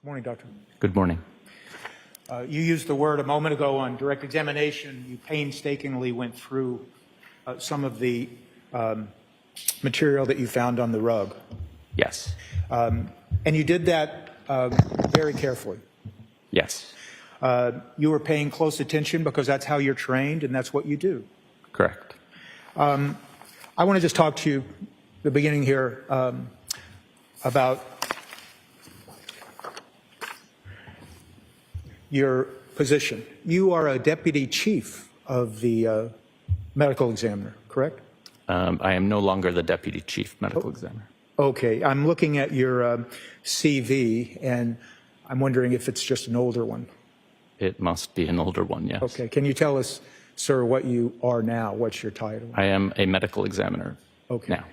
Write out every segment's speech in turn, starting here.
Morning, Doctor. Good morning. You used the word a moment ago on direct examination. You painstakingly went through some of the material that you found on the rug. Yes. And you did that very carefully. Yes. You were paying close attention because that's how you're trained and that's what you do. Correct. I want to just talk to you, the beginning here, about your position. You are a deputy chief of the medical examiner, correct? I am no longer the deputy chief medical examiner. Okay, I'm looking at your CV and I'm wondering if it's just an older one. It must be an older one, yes. Okay, can you tell us, sir, what you are now? What's your title? I am a medical examiner now.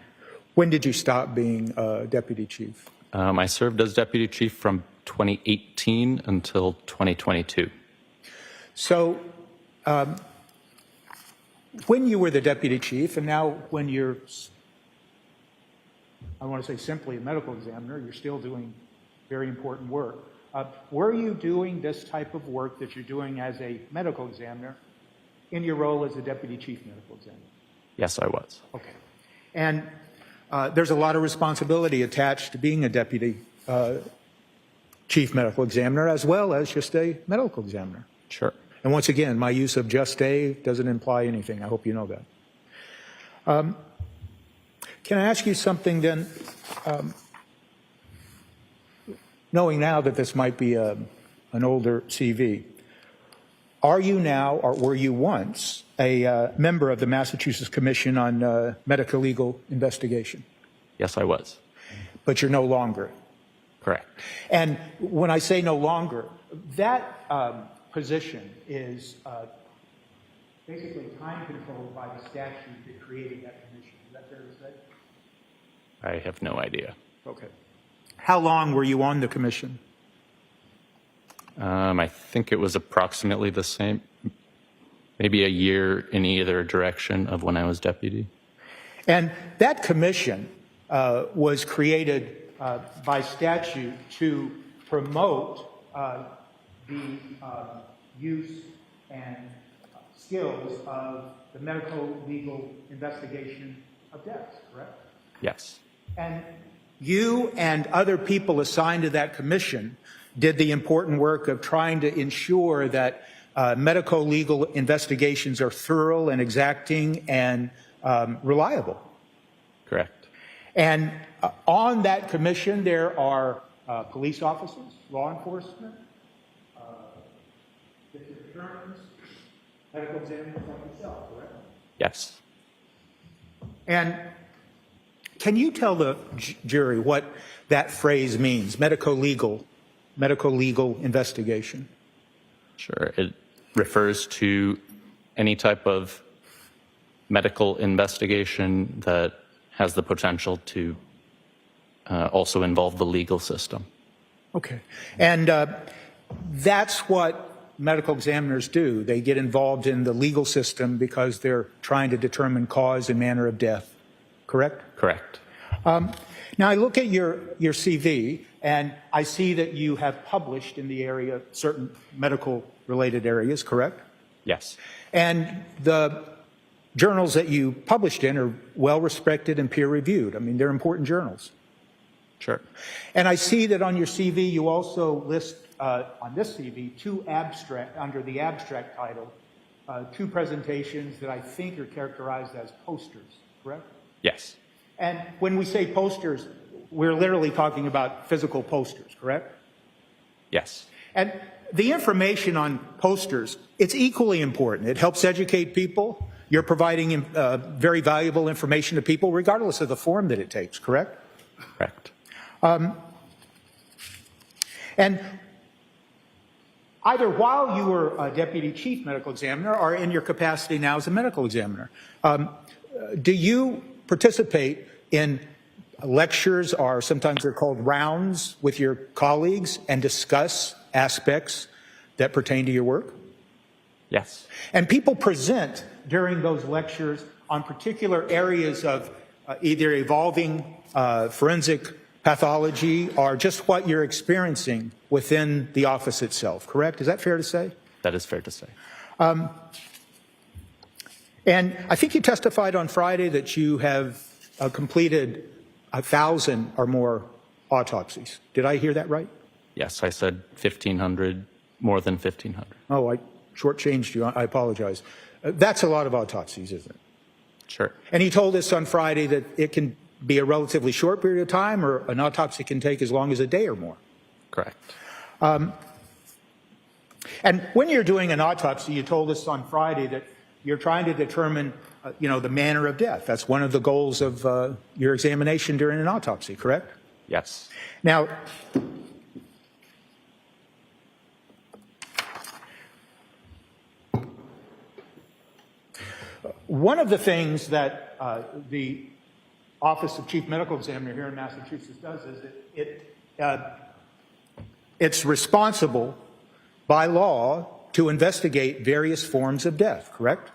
When did you stop being deputy chief? I served as deputy chief from 2018 until 2022. So, when you were the deputy chief, and now when you're, I want to say simply a medical examiner, you're still doing very important work. Were you doing this type of work that you're doing as a medical examiner in your role as a deputy chief medical examiner? Yes, I was. Okay. And there's a lot of responsibility attached to being a deputy chief medical examiner as well as just a medical examiner. Sure. And once again, my use of just a doesn't imply anything. I hope you know that. Can I ask you something then? Knowing now that this might be an older CV, are you now, or were you once, a member of the Massachusetts Commission on Medical Legal Investigation? Yes, I was. But you're no longer? Correct. And when I say no longer, that position is basically time controlled by the statute that created that commission. Is that fair to say? I have no idea. Okay. How long were you on the commission? I think it was approximately the same, maybe a year in either direction of when I was deputy. And that commission was created by statute to promote the use and skills of the medical legal investigation of deaths, correct? Yes. And you and other people assigned to that commission did the important work of trying to ensure that medical legal investigations are thorough and exacting and reliable. Correct. And on that commission, there are police officers, law enforcement, district attorneys, medical examiners like yourself, correct? Yes. And can you tell the jury what that phrase means, medical legal investigation? Sure. It refers to any type of medical investigation that has the potential to also involve the legal system. Okay. And that's what medical examiners do. They get involved in the legal system because they're trying to determine cause and manner of death. Correct? Correct. Now, I look at your CV, and I see that you have published in the area, certain medical-related areas, correct? Yes. And the journals that you published in are well-respected and peer-reviewed. I mean, they're important journals. Sure. And I see that on your CV, you also list, on this CV, under the abstract title, two presentations that I think are characterized as posters, correct? Yes. And when we say posters, we're literally talking about physical posters, correct? Yes. And the information on posters, it's equally important. It helps educate people. You're providing very valuable information to people, regardless of the form that it takes, correct? Correct. And either while you were a deputy chief medical examiner or in your capacity now as a medical examiner, do you participate in lectures, or sometimes they're called rounds, with your colleagues and discuss aspects that pertain to your work? Yes. And people present during those lectures on particular areas of either evolving forensic pathology are just what you're experiencing within the office itself, correct? Is that fair to say? That is fair to say. And I think you testified on Friday that you have completed 1,000 or more autopsies. Did I hear that right? Yes, I said 1,500, more than 1,500. Oh, I shortchanged you. I apologize. That's a lot of autopsies, isn't it? Sure. And he told us on Friday that it can be a relatively short period of time, or an autopsy can take as long as a day or more. Correct. And when you're doing an autopsy, you told us on Friday that you're trying to determine, the manner of death. That's one of the goals of your examination during an autopsy, correct? Yes. Now, one of the things that the Office of Chief Medical Examiner here in Massachusetts does is it's responsible by law to investigate various forms of death, correct?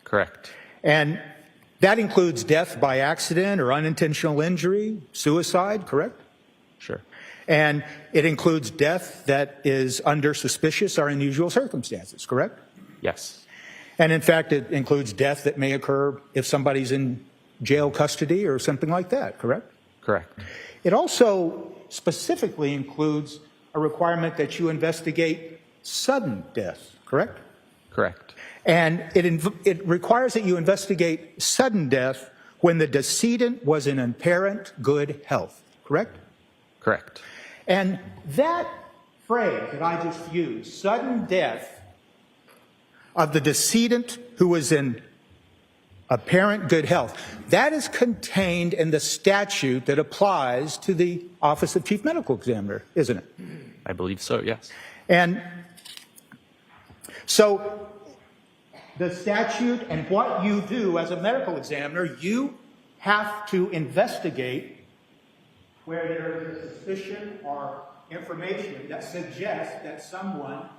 Correct. And that includes death by accident or unintentional injury, suicide, correct? Sure. And it includes death that is under suspicious or unusual circumstances, correct? Yes. And in fact, it includes death that may occur if somebody's in jail custody or something like that, correct? Correct. It also specifically includes a requirement that you investigate sudden death, correct? Correct. And it requires that you investigate sudden death when the decedent was in apparent good health, correct? Correct. And that phrase that I just used, sudden death of the decedent who was in apparent good health, that is contained in the statute that applies to the Office of Chief Medical Examiner, isn't it? I believe so, yes. And so the statute and what you do as a medical examiner, you have to investigate where there is a suspicion or information that suggests that someone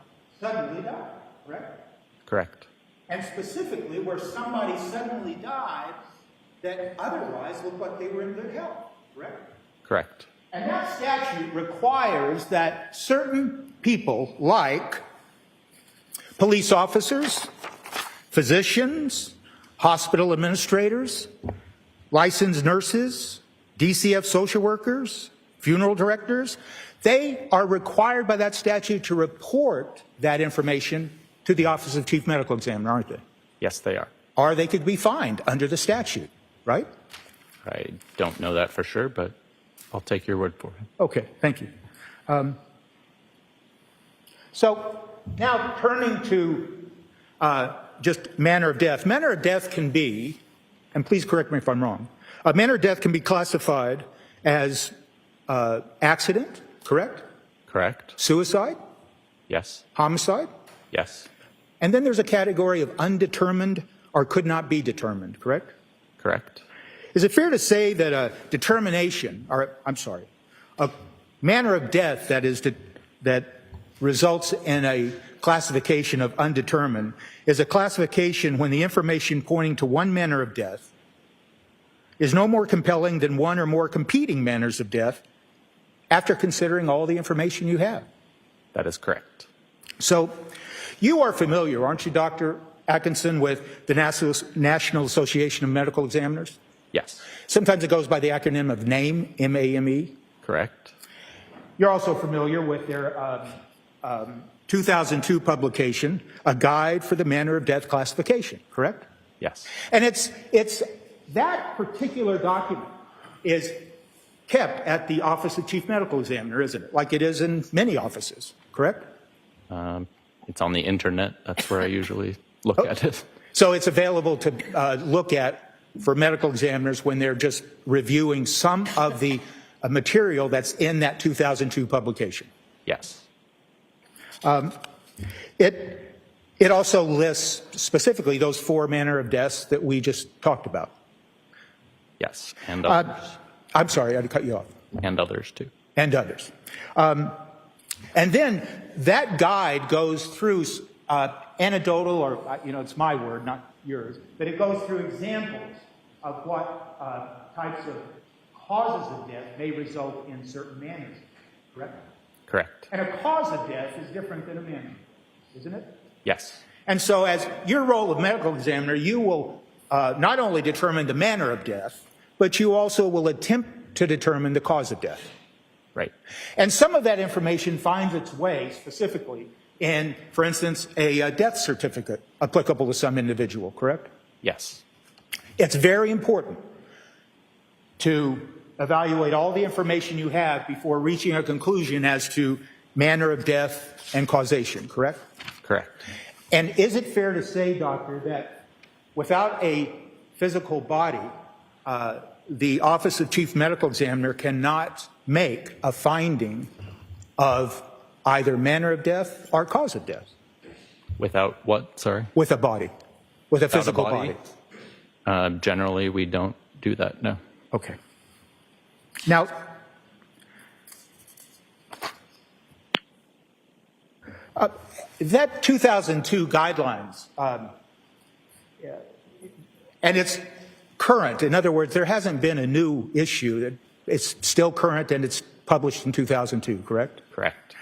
suddenly died, correct? Correct. And specifically where somebody suddenly died that otherwise looked like they were in good health, correct? Correct. And that statute requires that certain people, like police officers, physicians, hospital administrators, licensed nurses, DCF social workers, funeral directors, they are required by that statute to report that information to the Office of Chief Medical Examiner, aren't they? Yes, they are. Or they could be fined under the statute, right? I don't know that for sure, but I'll take your word for it. Okay, thank you. So now turning to just manner of death. Manner of death can be, and please correct me if I'm wrong, a manner of death can be classified as accident, correct? Correct. Suicide, Yes. homicide, Yes. and then there's a category of undetermined or could not be determined, correct? Correct. Is it fair to say that a determination, or a manner of death that results in a classification of undetermined is a classification when the information pointing to one manner of death is no more compelling than one or more competing manners of death after considering all the information you have? That is correct. So you are familiar, aren't you, Dr. Atkinson, with the National Association of Medical Examiners? Yes. Sometimes it goes by the acronym of NAME, M-A-M-E. Correct. You're also familiar with their 2002 publication, A Guide for the Manner of Death Classification, correct? Yes. And it's that particular document is kept at the Office of Chief Medical Examiner, isn't it? Like it is in many offices, correct? It's on the internet. That's where I usually look at it. So it's available to look at for medical examiners when they're just reviewing some of the material that's in that 2002 publication. Yes. It also lists specifically those four manner of deaths that we just talked about. Yes. And others. I'm sorry, I had to cut you off. And others, too. And others. And then that guide goes through anecdotal, or, it's my word, not yours, but it goes through examples of what types of causes of death may result in certain mannerisms, correct? Correct. And a cause of death is different than a mannerism, isn't it? Yes. And so as your role of medical examiner, you will not only determine the manner of death, but you also will attempt to determine the cause of death. Right. And some of that information finds its way specifically in, for instance, a death certificate applicable to some individual, correct? Yes. It's very important to evaluate all the information you have before reaching a conclusion as to manner of death and causation, correct? Correct. And is it fair to say, doctor, that without a physical body, the Office of Chief Medical Examiner cannot make a finding of either manner of death or cause of death? Without what? Sorry? With a body, with a Without physical body? Generally, we don't do that, no. Okay. Now, that 2002 guidelines, and it's current. In other words, there hasn't been a new issue. It's still current and it's published in 2002, correct? Correct.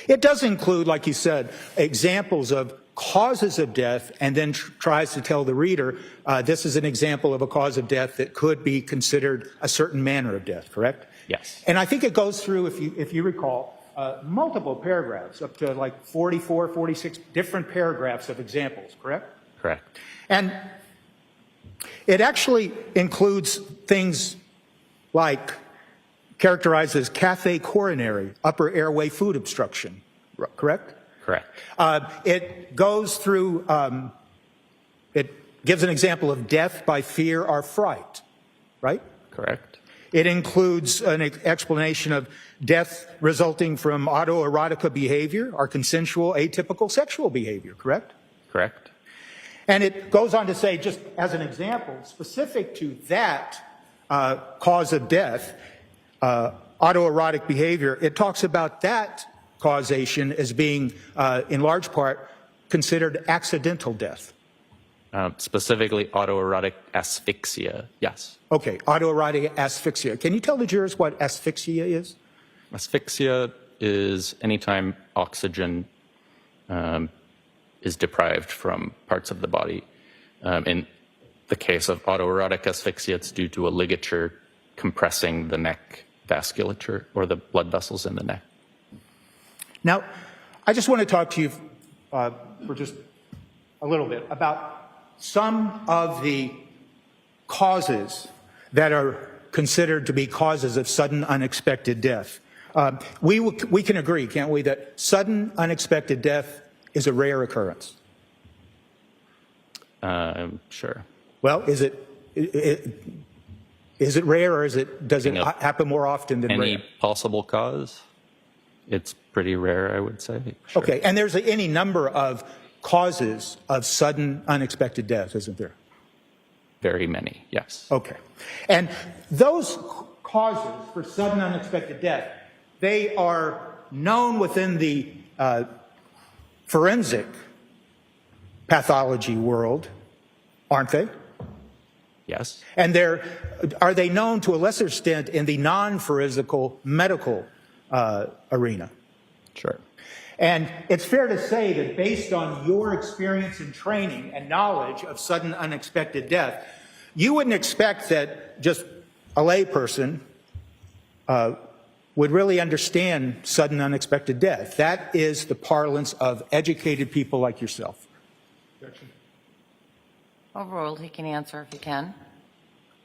It does include, like you said, examples of causes of death and then tries to tell the reader this is an example of a cause of death that could be considered a certain manner of death, correct? Yes. And I think it goes through, if you recall, multiple paragraphs, up to like 44, 46 different paragraphs of examples, correct? Correct. And it actually includes things like characterized as cathecoronary, upper airway food obstruction, correct? Correct. It goes through, it gives an example of death by fear or fright, right? Correct. It includes an explanation of death resulting from autoerotica behavior or consensual atypical sexual behavior, correct? Correct. And it goes on to say, just as an example, specific to that cause of death, autoerotic behavior, it talks about that causation as being, in large part, considered accidental death. Specifically, autoerotic asphyxia, yes. Okay, autoerotic asphyxia. Can you tell the jurors what asphyxia is? Asphyxia is anytime oxygen is deprived from parts of the body. In the case of autoerotic asphyxia, it's due to a ligature compressing the neck vasculature or the blood vessels in the neck. Now, I just want to talk to you for just a little bit about some of the causes that are considered to be causes of sudden unexpected death. We can agree, can't we, that sudden unexpected death is a rare occurrence? Sure. Well, is it rare, or does it happen more often than Any rare? possible cause? It's pretty rare, I would say. Sure. Okay, and there's any number of causes of sudden unexpected death, isn't there? Very many, yes. Okay. And those causes for sudden unexpected death, they are known within the forensic pathology world, aren't they? Yes. And are they known to a lesser extent in the non-forensical medical arena? Sure. And it's fair to say that based on your experience and training and knowledge of sudden unexpected death, you wouldn't expect that just a layperson would really understand sudden unexpected death. That is the parlance of educated people like yourself. Overruled. He can answer if he can.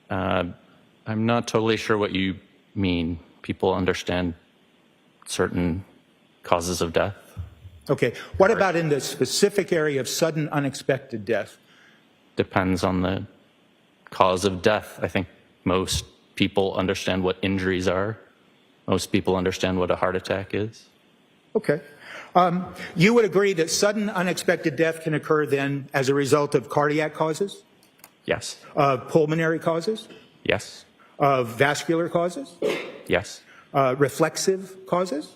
I'm not totally sure what you mean. People understand certain causes of death. Okay. What about in the specific area of sudden unexpected death? Depends on the cause of death. I think most people understand what injuries are. Most people understand what a heart attack is. Okay. You would agree that sudden unexpected death can occur then as a result of cardiac causes, Yes. of pulmonary causes, Yes. of vascular causes, Yes. reflexive causes,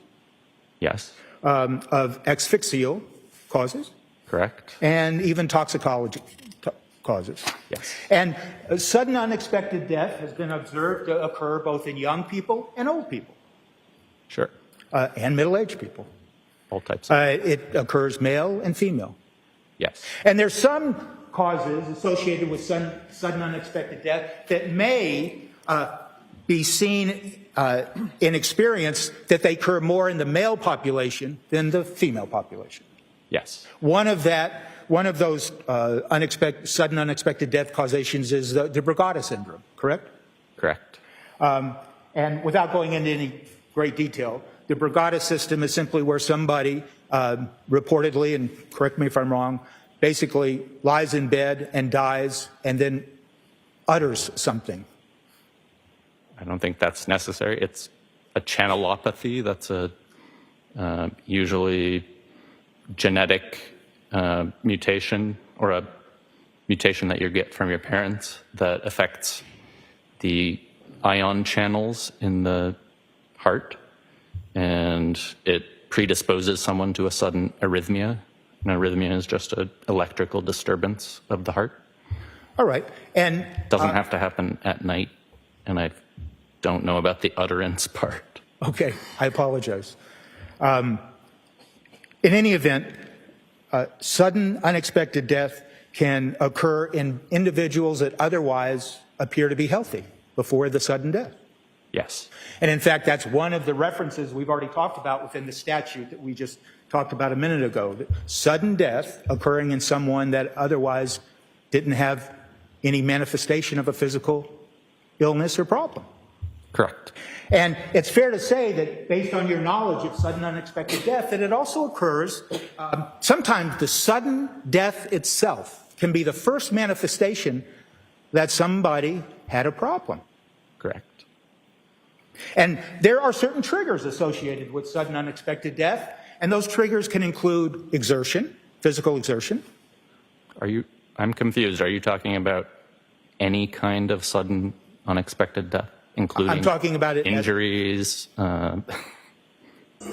Yes. of asphyxial causes, Correct. and even toxicology, causes. Yes. And sudden unexpected death has been observed to occur both in young people and old people, Sure. and middle-aged people. All types of. It occurs male and female. Yes. And there's some causes associated with sudden unexpected death that may be seen in experience that they occur more in the male population than the female population. Yes. One of those sudden unexpected death causations is the bragata syndrome, correct? Correct. And without going into any great detail, the bragata system is simply where somebody reportedly, and correct me if I'm wrong, basically lies in bed and dies and then utters something. I don't think that's necessary. It's a channelopathy. That's a usually genetic mutation, or a mutation that you get from your parents that affects the ion channels in the heart, and it predisposes someone to a sudden arrhythmia. An arrhythmia is just an electrical disturbance of the heart. All right. And Doesn't have to happen at night, and I don't know about the utterance part. okay, I apologize. In any event, sudden unexpected death can occur in individuals that otherwise appear to be healthy before the sudden death. Yes. And in fact, that's one of the references we've already talked about within the statute that we just talked about a minute ago. That sudden death occurring in someone that otherwise didn't have any manifestation of a physical illness or problem. Correct. And it's fair to say that based on your knowledge of sudden unexpected death, that it also occurs, sometimes the sudden death itself can be the first manifestation that somebody had a problem. Correct. And there are certain triggers associated with sudden unexpected death, and those triggers can include exertion, physical exertion. I'm confused. Are you talking about any kind of sudden unexpected death, including I'm talking about it injuries?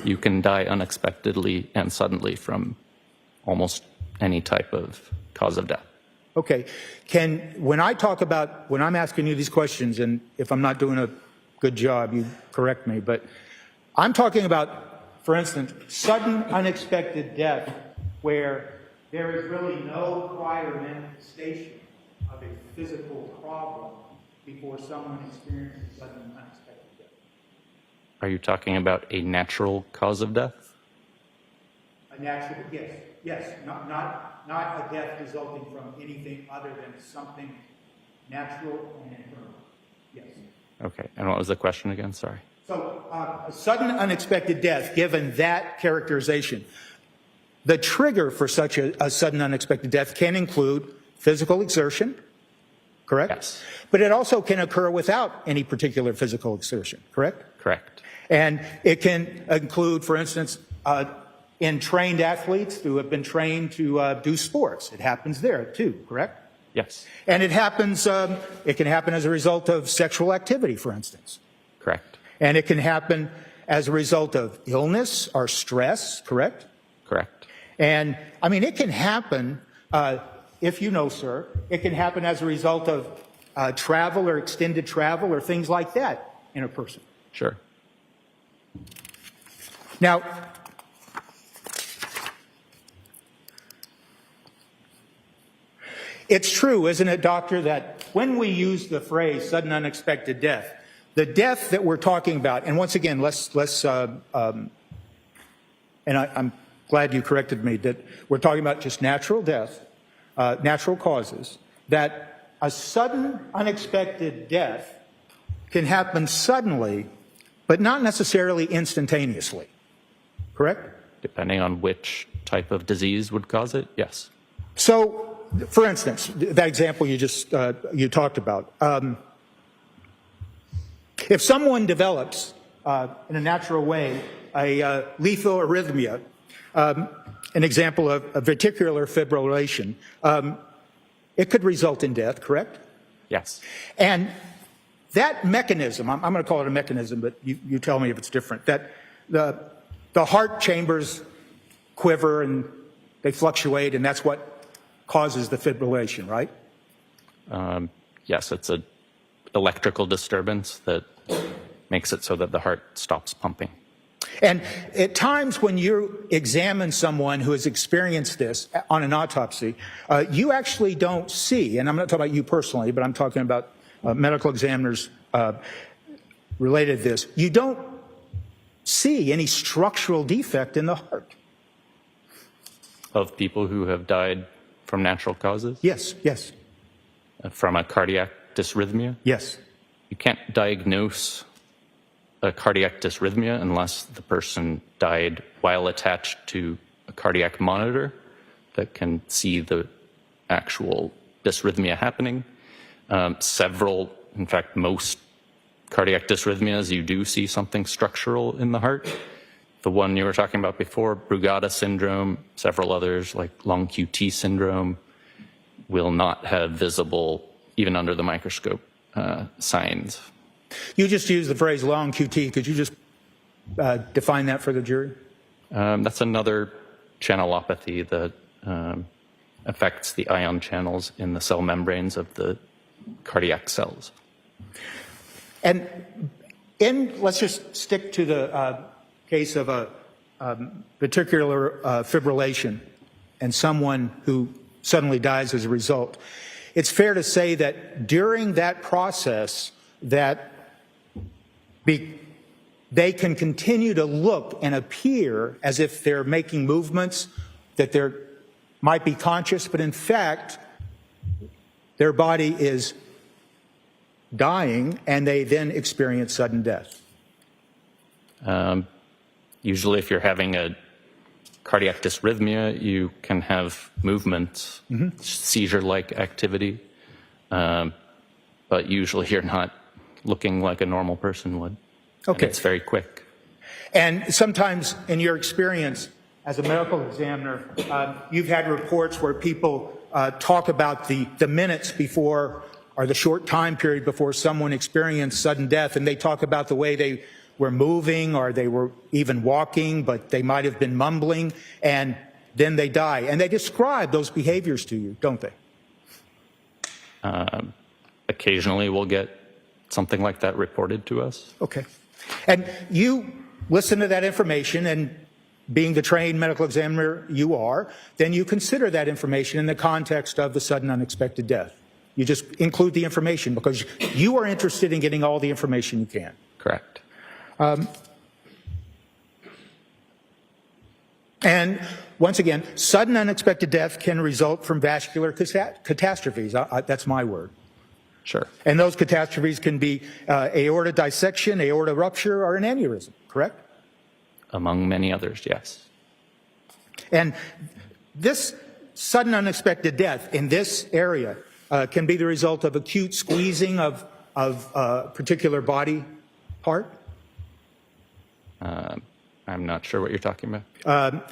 You can die unexpectedly and suddenly from almost any type of cause of death. Okay. When I'm asking you these questions, and if I'm not doing a good job, you correct me, but I'm talking about, for instance, sudden unexpected death where there is really no prior manifestation of a physical problem before someone experiences sudden unexpected death. Are you talking about a natural cause of death? A natural, yes, not a death resulting from anything other than something natural and internal. Yes. Okay. And what was the question again? Sorry. So, a sudden unexpected death, given that characterization, the trigger for such a sudden unexpected death can include physical exertion, correct? Yes. But it also can occur without any particular physical exertion, correct? Correct. And it can include, for instance, in trained athletes who have been trained to do sports. It happens there too, correct? Yes. And it can happen as a result of sexual activity, for instance. Correct. And it can happen as a result of illness or stress, correct? Correct. And, I mean, it can happen, if you know, sir, it can happen as a result of travel or extended travel or things like that in a person. Sure. Now, it's true, isn't it, doctor, that when we use the phrase sudden unexpected death, the death that we're talking about, and once again, and I'm glad you corrected me, that we're talking about just natural death, natural causes, that a sudden unexpected death can happen suddenly, but not necessarily instantaneously, correct? Depending on which type of disease would cause it, yes. So, for instance, that example you just you talked about, if someone develops in a natural way a lethal arrhythmia, an example of a ventricular fibrillation, it could result in death, correct? Yes. And that mechanism, I'm going to call it a mechanism, but you tell me if it's different, that the heart chambers quiver and they fluctuate, and that's what causes the fibrillation, right? Yes, it's an electrical disturbance that makes it so that the heart stops pumping. And at times when you examine someone who has experienced this on an autopsy, you actually don't see, and I'm not talking about you personally, but I'm talking about medical examiners related to this, you don't see any structural defect in the heart. Of people who have died from natural causes? Yes, yes, From a cardiac dysrhythmia? yes. You can't diagnose a cardiac dysrhythmia unless the person died while attached to a cardiac monitor that can see the actual dysrhythmia happening. In fact, most cardiac dysrhythmias, you do see something structural in the heart. The one you were talking about before, bragata syndrome, several others like long QT syndrome, will not have visible, even under the microscope, signs. You just used the phrase long QT. Could you just define that for the jury? That's another channelopathy that affects the ion channels in the cell membranes of the cardiac cells. And let's just stick to the case of a ventricular fibrillation and someone who suddenly dies as a result. It's fair to say that during that process that they can continue to look and appear as if they're making movements, that they might be conscious, but in fact, their body is dying and they then experience sudden death. Usually if you're having a cardiac dysrhythmia, you can have movements, seizure-like activity, but usually you're not looking like a normal person would. Okay. And it's very quick. And sometimes in your experience as a medical examiner, you've had reports where people talk about the minutes before or the short time period before someone experienced sudden death, and they talk about the way they were moving or they were even walking, but they might have been mumbling, and then they die. And they describe those behaviors to you, don't they? Occasionally we'll get something like that reported to us. Okay. And you listen to that information, and being the trained medical examiner you are, then you consider that information in the context of the sudden unexpected death. You just include the information because you are interested in getting all the information you can. Correct. And once again, sudden unexpected death can result from vascular catastrophes. That's my word. Sure. And those catastrophes can be aorta dissection, aorta rupture, or an aneurysm, correct? Among many others, yes. And this sudden unexpected death in this area can be the result of acute squeezing of a particular body part. I'm not sure what you're talking about.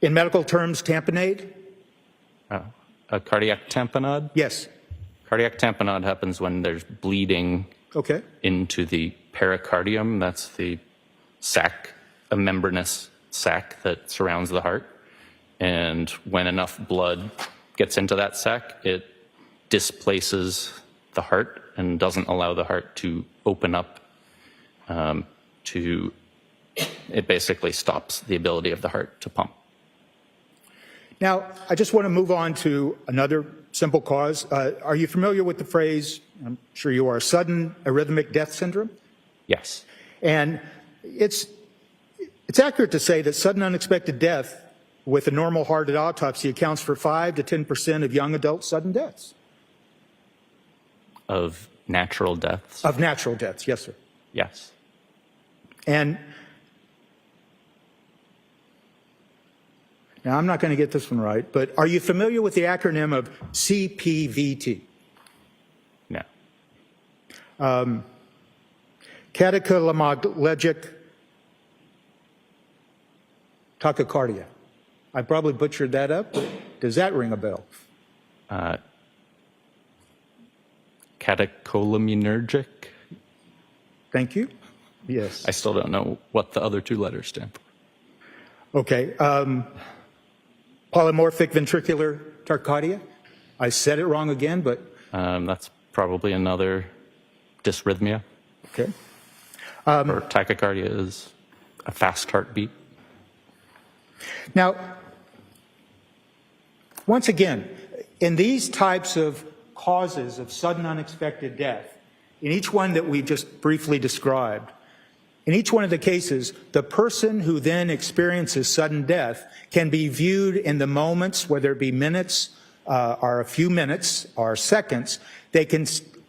In medical terms, tamponade? A cardiac tamponade? Yes. Cardiac tamponade happens when there's bleeding Okay. into the pericardium. That's the sac, a membranous sac that surrounds the heart. And when enough blood gets into that sac, it displaces the heart and doesn't allow the heart to open up. It basically stops the ability of the heart to pump. Now, I just want to move on to another simple cause. Are you familiar with the phrase, I'm sure you are, sudden arrhythmic death syndrome? Yes. And it's accurate to say that sudden unexpected death with a normal heart at autopsy accounts for 5 to 10% of young adult sudden deaths. Of natural deaths? Of natural deaths, yes, sir. Yes. And now I'm not going to get this one right, but are you familiar with the acronym of CPVT? No. Catecholaminergic tachycardia. I probably butchered that up, but does that ring a bell? Catecholaminergic? Thank you. Yes. I still don't know what the other two letters stand for. Okay. Polymorphic ventricular tachycardia. I said it wrong again, but That's probably another dysrhythmia. Okay. Or tachycardia is a fast heartbeat. Now, once again, in these types of causes of sudden unexpected death, in each one that we just briefly described, in each one of the cases, the person who then experiences sudden death can be viewed in the moments, whether it be minutes or a few minutes or seconds, they can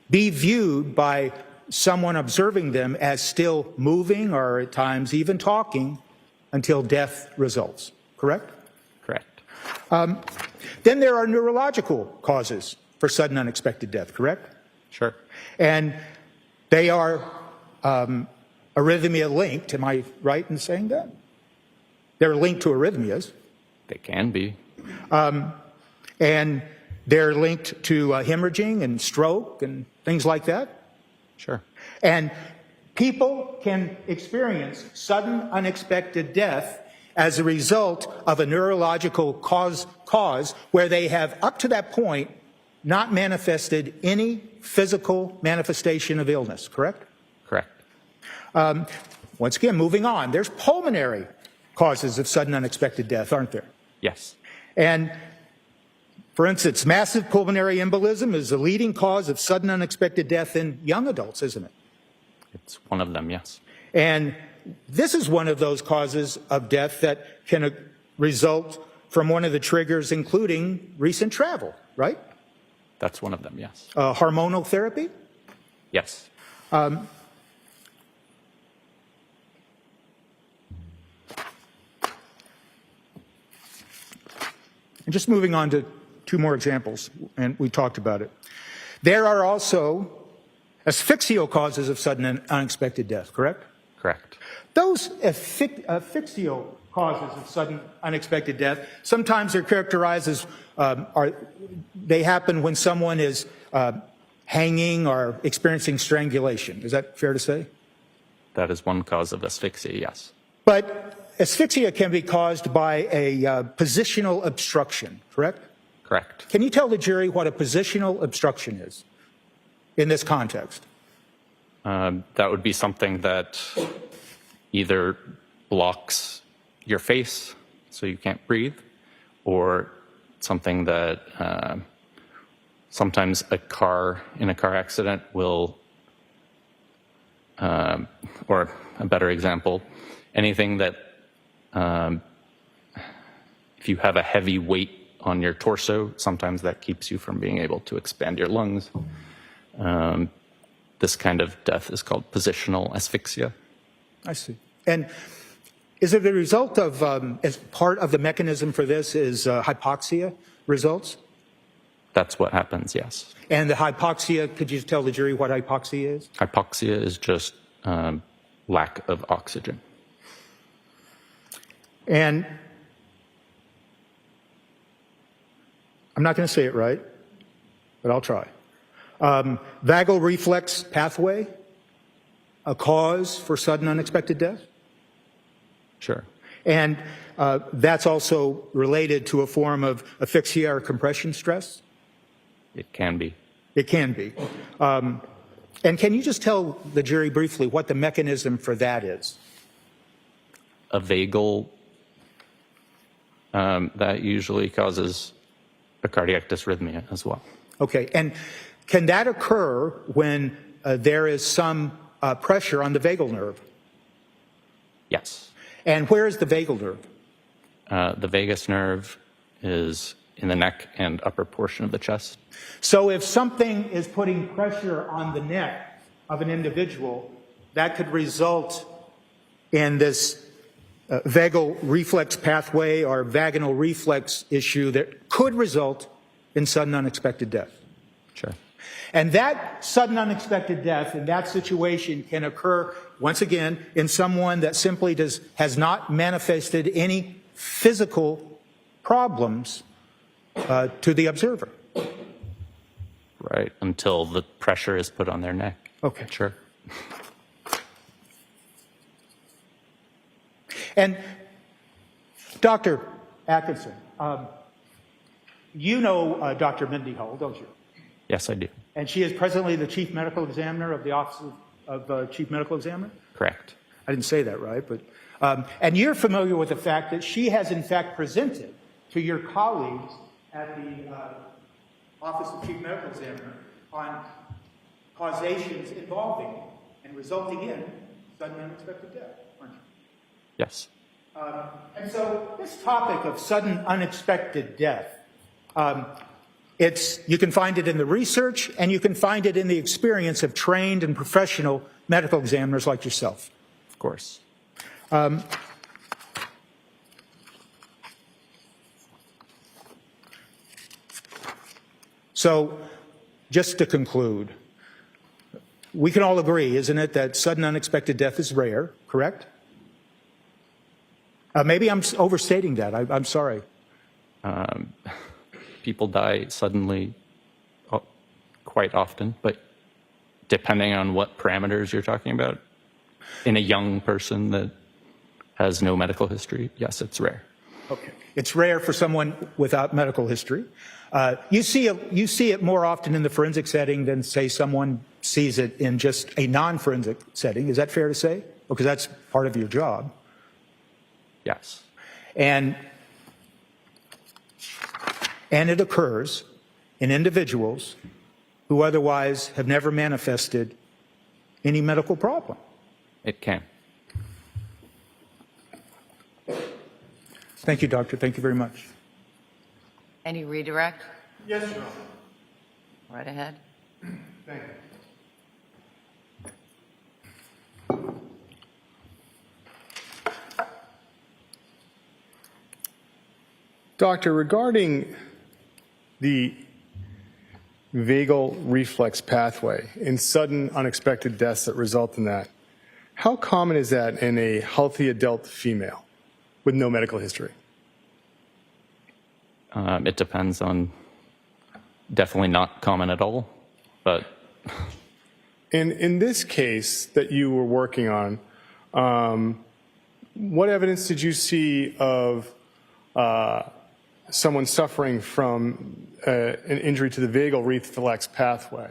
be viewed by someone observing them as still moving or at times even talking until death results, correct? Correct. Then there are neurological causes for sudden unexpected death, correct? Sure. And they are arrhythmia linked. Am I right in saying that? They're linked to arrhythmias. They can be. And they're linked to hemorrhaging and stroke and things like that. Sure. And people can experience sudden unexpected death as a result of a neurological cause where they have, up to that point, not manifested any physical manifestation of illness, correct? Correct. Once again, moving on, there's pulmonary causes of sudden unexpected death, aren't there? Yes. And for instance, massive pulmonary embolism is the leading cause of sudden unexpected death in young adults, isn't it? It's one of them, yes. And this is one of those causes of death that can result from one of the triggers, including recent travel, right? That's one of them, yes. Hormonal therapy? Yes. And just moving on to two more examples, and we talked about it. There are also asphyxial causes of sudden and unexpected death, correct? Correct. Those asphyxial causes of sudden unexpected death, sometimes they're characterized as, they happen when someone is hanging or experiencing strangulation. Is that fair to say? That is one cause of asphyxia, yes. But asphyxia can be caused by a positional obstruction, correct? Correct. Can you tell the jury what a positional obstruction is in this context? That would be something that either blocks your face so you can't breathe, or something that sometimes a car in a car accident will, or a better example, anything that if you have a heavy weight on your torso, sometimes that keeps you from being able to expand your lungs. This kind of death is called positional asphyxia. I see. And is it the result of, as part of the mechanism for this is hypoxia results? That's what happens, yes. And the hypoxia, could you tell the jury what hypoxia is? Hypoxia is just lack of oxygen. And I'm not going to say it right, but I'll try. Vagal reflex pathway, a cause for sudden unexpected death? Sure. And that's also related to a form of asphyxia or compression stress? It can be. It can be. And can you just tell the jury briefly what the mechanism for that is? A vagal, that usually causes a cardiac dysrhythmia as well. Okay. And can that occur when there is some pressure on the vagal nerve? Yes. And where is the vagal nerve? The vagus nerve is in the neck and upper portion of the chest. So if something is putting pressure on the neck of an individual, that could result in this vagal reflex pathway or vaginal reflex issue that could result in sudden unexpected death. Sure. And that sudden unexpected death in that situation can occur, once again, in someone that simply has not manifested any physical problems to the observer. Right, until the pressure is put on their neck. Okay. Sure. And Dr. Atkinson, you know Dr. Mendenhall, don't you? Yes, I do. And she is presently the chief medical examiner of the Office of Chief Medical Examiner? Correct. I didn't say that right, but and you're familiar with the fact that she has in fact presented to your colleagues at the Office of Chief Medical Examiner on causations involving and resulting in sudden unexpected death, aren't you? Yes. And so this topic of sudden unexpected death, you can find it in the research and you can find it in the experience of trained and professional medical examiners like yourself. Of course. So just to conclude, we can all agree, isn't it, that sudden unexpected death is rare, correct? Maybe I'm overstating that. I'm sorry. People die suddenly quite often, but depending on what parameters you're talking about, in a young person that has no medical history, yes, it's rare. Okay. It's rare for someone without medical history. You see it more often in the forensic setting than, say, someone sees it in just a non-forensic setting. Is that fair to say? Because that's part of your job. Yes. And it occurs in individuals who otherwise have never manifested any medical problem. It can. Thank you, Doctor. Thank you very much. Any redirect? Yes, Your Honor. Right ahead. Thank you. Doctor, regarding the vagal reflex pathway and sudden unexpected deaths that result in that, how common is that in a healthy adult female with no medical history? It depends on, definitely not common at all, but. And in this case that you were working on, what evidence did you see of someone suffering from an injury to the vagal reflex pathway?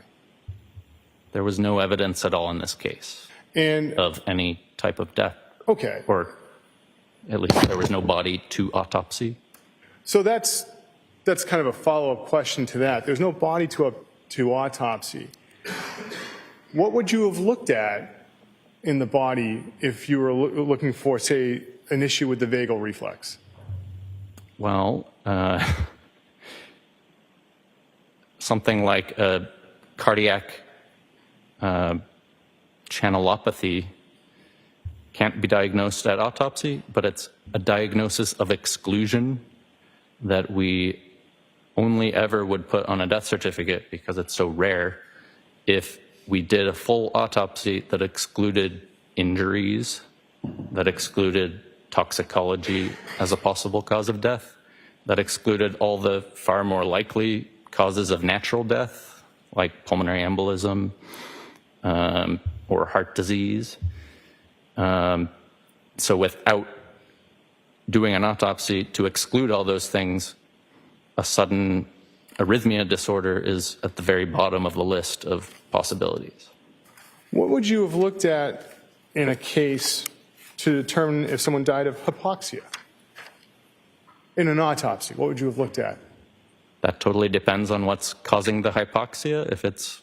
There was no evidence at all in this case of any type of death. Okay. Or at least there was no body to autopsy. So that's kind of a follow-up question to that. There's no body to autopsy. What would you have looked at in the body if you were looking for, say, an issue with the vagal reflex? Well, something like a cardiac channelopathy can't be diagnosed at autopsy, but it's a diagnosis of exclusion that we only ever would put on a death certificate because it's so rare. If we did a full autopsy that excluded injuries, that excluded toxicology as a possible cause of death, that excluded all the far more likely causes of natural death, like pulmonary embolism or heart disease. So without doing an autopsy to exclude all those things, a sudden arrhythmia disorder is at the very bottom of the list of possibilities. What would you have looked at in a case to determine if someone died of hypoxia? In an autopsy, what would you have looked at? That totally depends on what's causing the hypoxia. If it's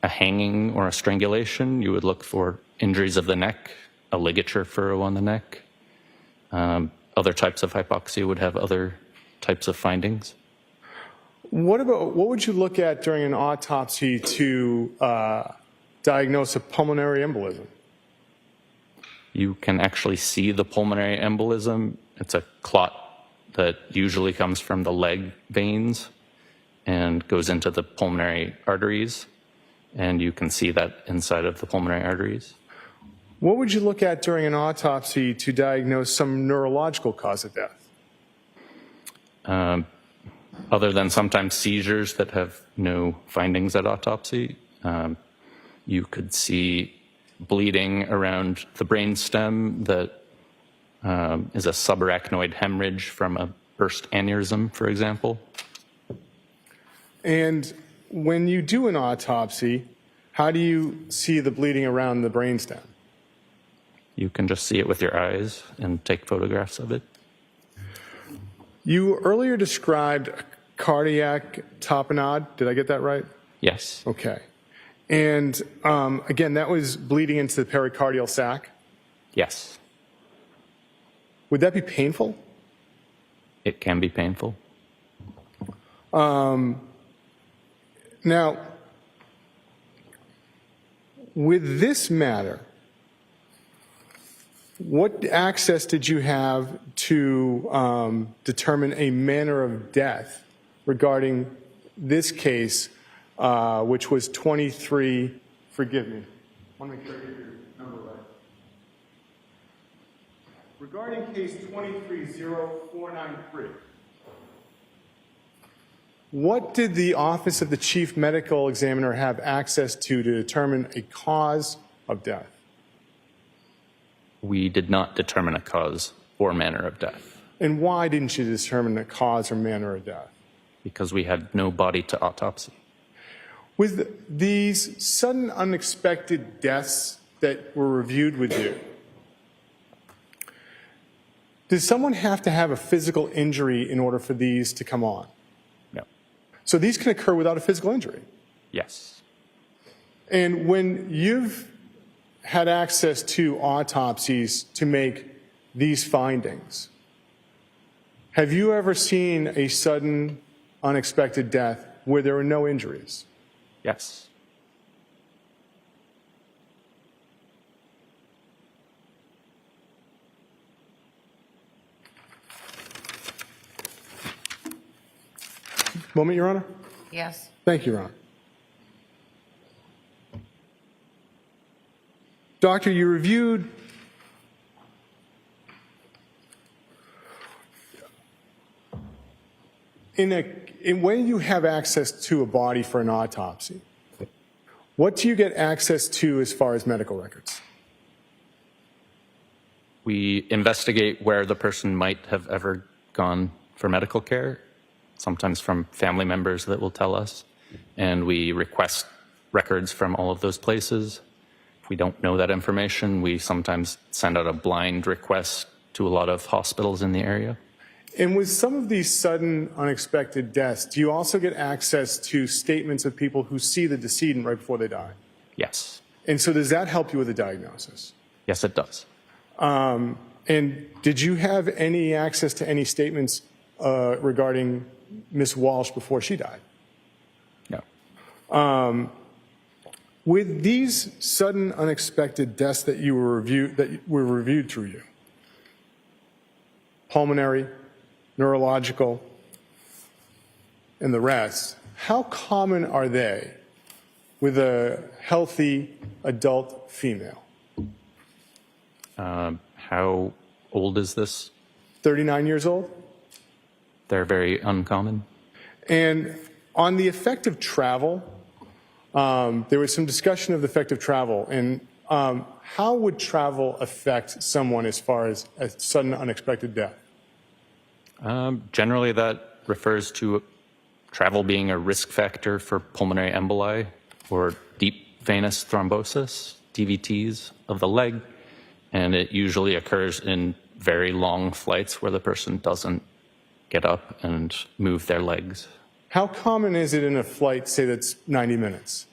a hanging or a strangulation, you would look for injuries of the neck, a ligature furrow on the neck. Other types of hypoxia would have other types of findings. What would you look at during an autopsy to diagnose a pulmonary embolism? You can actually see the pulmonary embolism. It's a clot that usually comes from the leg veins and goes into the pulmonary arteries, and you can see that inside of the pulmonary arteries. What would you look at during an autopsy to diagnose some neurological cause of death? Other than sometimes seizures that have no findings at autopsy, you could see bleeding around the brainstem that is a subarachnoid hemorrhage from a burst aneurysm, for example. And when you do an autopsy, how do you see the bleeding around the brainstem? You can just see it with your eyes and take photographs of it. You earlier described a cardiac tamponade. Did I get that right? Yes. Okay. And again, that was bleeding into the pericardial sac. Yes. Would that be painful? It can be painful. Now, with this matter, what access did you have to determine a manner of death regarding this case, which was 23, forgive me, I want to make sure I get your number right. Regarding case 230493, what did the Office of the Chief Medical Examiner have access to determine a cause of death? We did not determine a cause or manner of death And why didn't you determine the cause or manner of death? because we had no body to autopsy. With these sudden unexpected deaths that were reviewed with you, does someone have to have a physical injury in order for these to come on? No. So these can occur without a physical injury. Yes. And when you've had access to autopsies to make these findings, have you ever seen a sudden unexpected death where there were no injuries? Yes. Moment, Your Honor. Yes. Thank you, Your Honor. Doctor, you reviewed when you have access to a body for an autopsy, what do you get access to as far as medical records? We investigate where the person might have ever gone for medical care, sometimes from family members that will tell us, and we request records from all of those places. If we don't know that information, we sometimes send out a blind request to a lot of hospitals in the area. And with some of these sudden, unexpected deaths, do you also get access to statements of people who see the decedent right before they die? Yes. And so does that help you with a diagnosis? Yes, it does. And did you have any access to any statements regarding Miss Walshe before she died? No. With these sudden, unexpected deaths that were reviewed through you, pulmonary, neurological, and the rest, how common are they with a healthy adult female? How old is this? 39 years old? They're very uncommon. And on the effect of travel, there was some discussion of the effect of travel. And how would travel affect someone as far as a sudden unexpected death? Generally, that refers to travel being a risk factor for pulmonary emboli or deep venous thrombosis, DVTs of the leg, and it usually occurs in very long flights where the person doesn't get up and move their legs. How common is it in a flight, say, that's 90 minutes?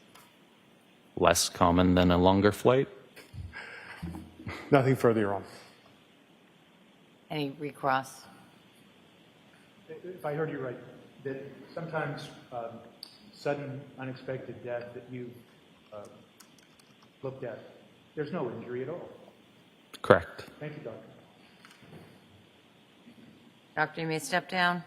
Less common than a longer flight. Nothing further, Your Honor. Any recross? If I heard you right, that sometimes sudden, unexpected death that you looked at, there's no injury at all. Correct. Thank you, Doctor. Doctor, you may step down.